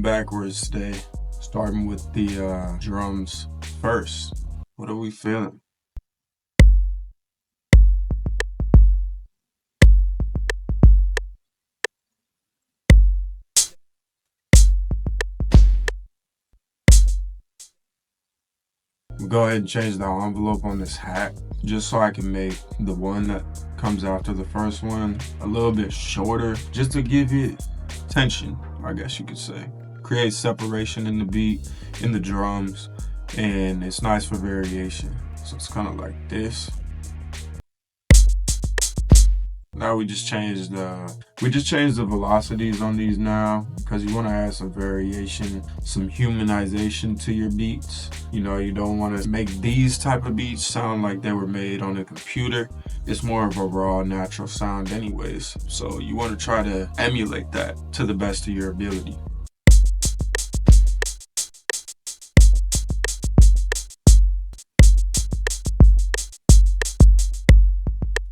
going backwards today, starting with the drums first. What are we feeling? Go ahead and change the envelope on this hat just so I can make the one that comes after the first one a little bit shorter, just to give it tension, I guess you could say. Create separation in the beat, in the drums, and it's nice for variation. So it's kind of like this. Now we just changed the velocities on these now, because you want to add some variation, some humanization to your beats. You know, you don't want to make these type of beats sound like they were made on a computer. It's more of a raw, natural sound anyways. So you want to try to emulate that to the best of your ability.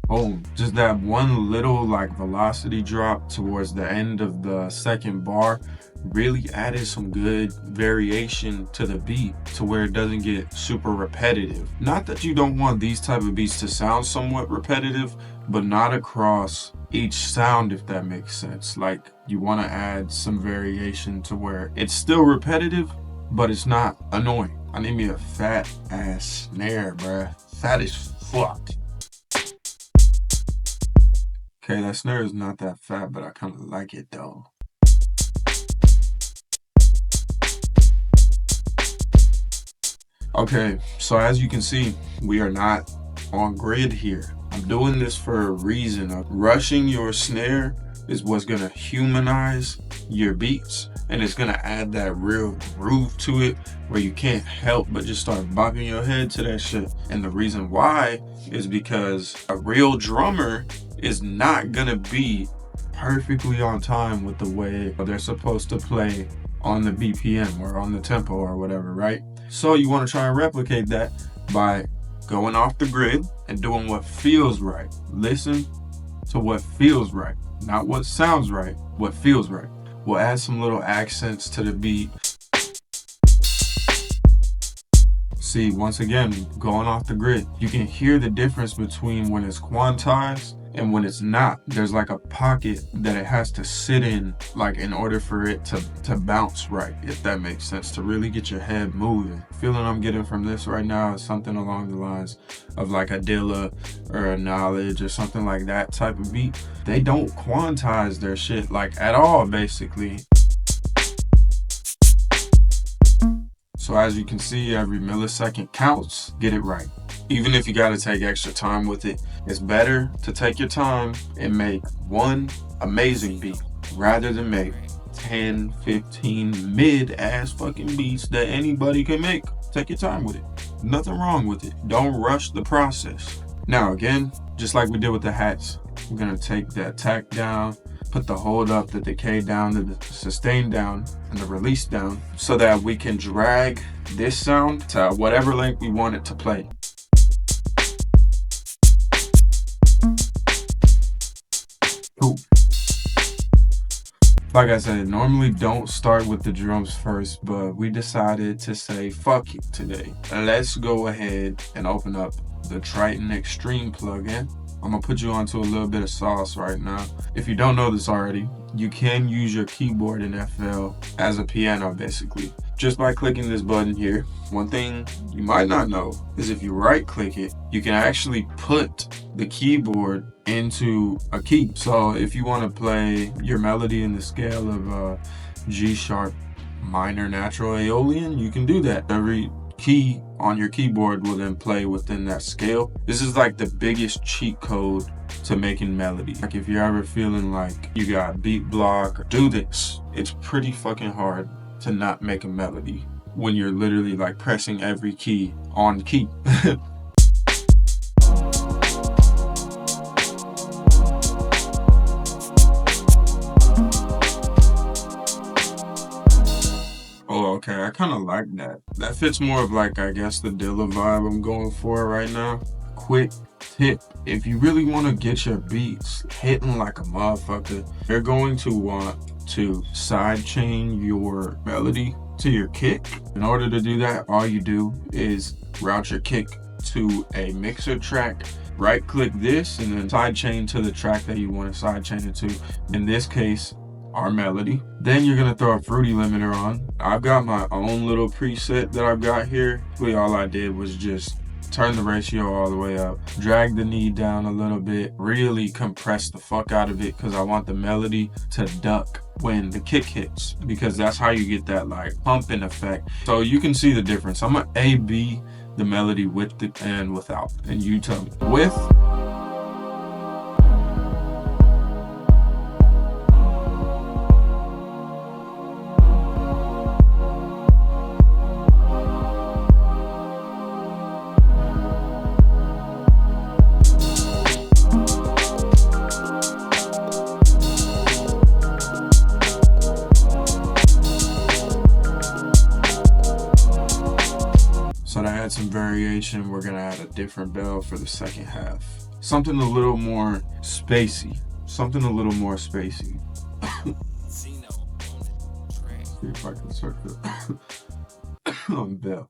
Boom, just that one little like velocity drop towards the end of the second bar really added some good variation to the beat to where it doesn't get super repetitive. Not that you don't want these type of beats to sound somewhat repetitive, but not across each sound, if that makes sense. Like, you want to add some variation to where it's still repetitive, but it's not annoying. I need me a fat ass snare, bruh. Fat as fuck. Okay, that snare is not that fat, but I kind of like it though. Okay, so as you can see, we are not on grid here. I'm doing this for a reason. Rushing your snare is what's gonna humanize your beats, and it's gonna add that real groove to it where you can't help but just start bopping your head to that shit. And the reason why is because a real drummer is not gonna be perfectly on time with the way they're supposed to play on the BPM or on the tempo or whatever, right? So you want to try and replicate that by going off the grid and doing what feels right. Listen to what feels right, not what sounds right, what feels right. We'll add some little accents to the beat. See, once again, going off the grid, you can hear the difference between when it's quantized and when it's not. There's like a pocket that it has to sit in, like in order for it to bounce right, if that makes sense, to really get your head moving. The feeling I'm getting from this right now is something along the lines of like a Dilla or a Knowledge or something like that type of beat. They don't quantize their shit like at all, basically. So as you can see, every millisecond counts. Get it right. Even if you gotta take extra time with it, it's better to take your time and make one amazing beat rather than make 10, 15 mid-ass fucking beats that anybody can make. Take your time with it. Nothing wrong with it. Don't rush the process. Now again, just like we did with the hats, we're gonna take the attack down, put the hold up, the decay down, the sustain down, and the release down, so that we can drag this sound to whatever length we want it to play. Ooh. Like I said, normally don't start with the drums first, but we decided to say fuck it today. Let's go ahead and open up the Triton Extreme plugin. I'm gonna put you onto a little bit of sauce right now. If you don't know this already, you can use your keyboard in FL as a piano, basically, just by clicking this button here. One thing you might not know is if you right click it, you can actually put the keyboard into a key. So if you want to play your melody in the scale of G sharp minor natural Aeolian, you can do that. Every key on your keyboard will then play within that scale. This is like the biggest cheat code to making melody. Like, if you're ever feeling like you got beat block, do this. It's pretty fucking hard to not make a melody when you're literally like pressing every key on key. Oh, okay, I kind of like that. That fits more of like, I guess, the Dilla vibe I'm going for right now. Quick tip, if you really want to get your beats hitting like a motherfucker, you're going to want to sidechain your melody to your kick. In order to do that, all you do is route your kick to a mixer track, right click this, and then sidechain to the track that you want to sidechain it to. In this case, our melody. Then you're gonna throw a fruity limiter on. I've got my own little preset that I've got here. Really all I did was just turn the ratio all the way up, drag the knee down a little bit, really compress the fuck out of it, because I want the melody to duck when the kick hits, because that's how you get that like pumping effect. So you can see the difference. I'm gonna A/B the melody with and without, and you tell me. With, so to add some variation, we're gonna add a different bell for the second half. Something a little more spacey. Something a little more spacey. See if I can start on bell.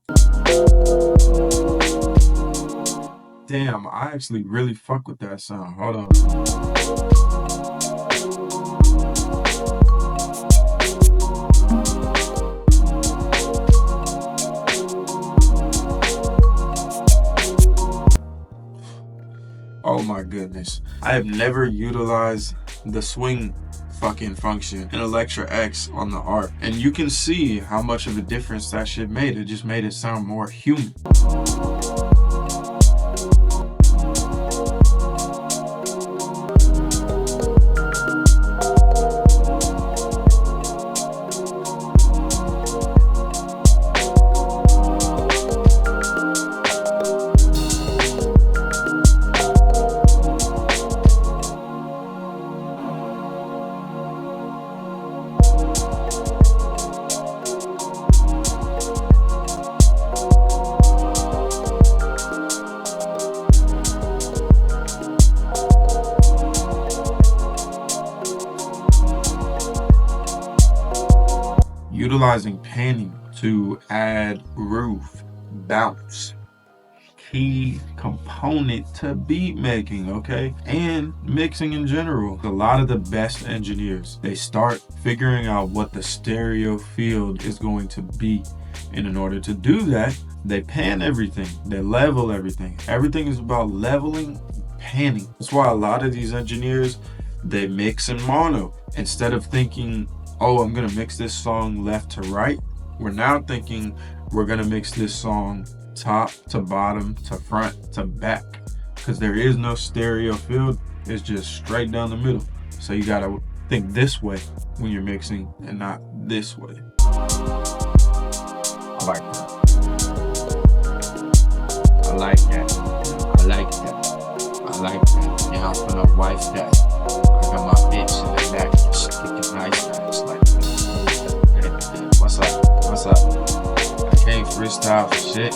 Damn, I actually really fuck with that sound. Hold on. Oh my goodness. I have never utilized the swing fucking function in Electra X on the ARP. And you can see how much of a difference that shit made. It just made it sound more human. Utilizing panning to add groove, bounce, key component to beat making, okay? And mixing in general. A lot of the best engineers, they start figuring out what the stereo field is going to be. And in order to do that, they pan everything, they level everything. Everything is about leveling, panning. That's why a lot of these engineers, they mix in mono. Instead of thinking, oh, I'm gonna mix this song left to right, we're now thinking we're gonna mix this song top to bottom to front to back, because there is no stereo field. It's just straight down the middle. So you gotta think this way when you're mixing and not this way. I like that. I like that. I like that. I like that. Yeah, I'm gonna wife that. I got my bitch in the back just kicking nice. Like, what's up? What's up? I can't freestyle for shit.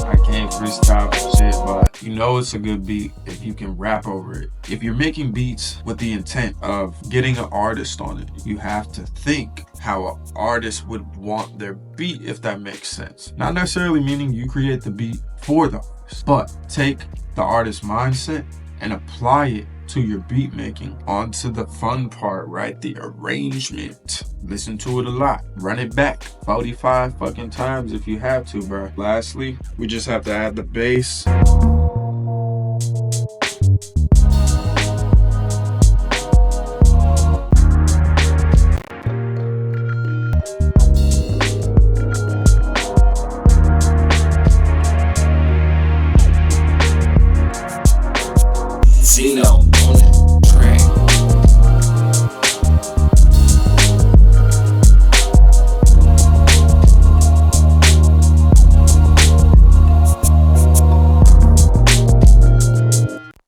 I can't freestyle for shit, but you know it's a good beat if you can rap over it. If you're making beats with the intent of getting an artist on it, you have to think how an artist would want their beat, if that makes sense. Not necessarily meaning you create the beat for the artist, but take the artist's mindset and apply it to your beat making. Onto the fun part, right? The arrangement. Listen to it a lot. Run it back 45 fucking times if you have to, bro. Lastly, we just have to add the bass.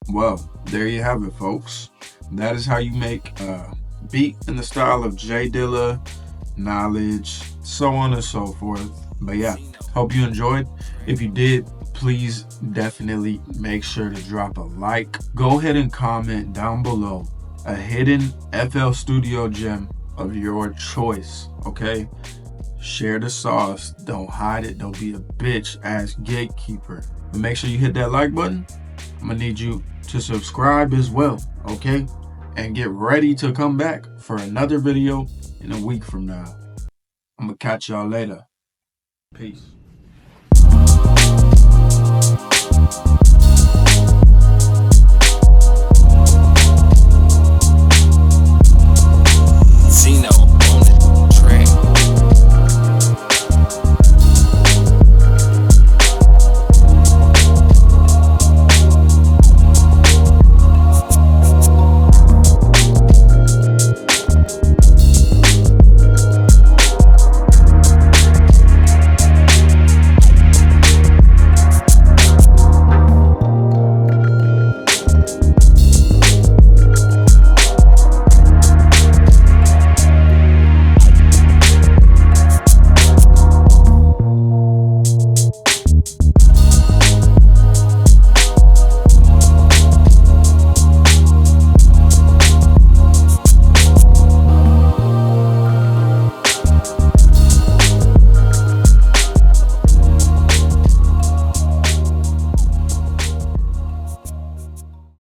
Well, there you have it, folks. That is how you make a beat in the style of Dilla, Knowledge, so on and so forth. But yeah, hope you enjoyed. If you did, please definitely make sure to drop a like. Go ahead and comment down below a hidden FL Studio gem of your choice, okay? Share the sauce. Don't hide it. Don't be a bitch ass gatekeeper. But make sure you hit that like button. I'm gonna need you to subscribe as well, okay? And get ready to come back for another video in a week from now. I'm gonna catch y'all later. Peace.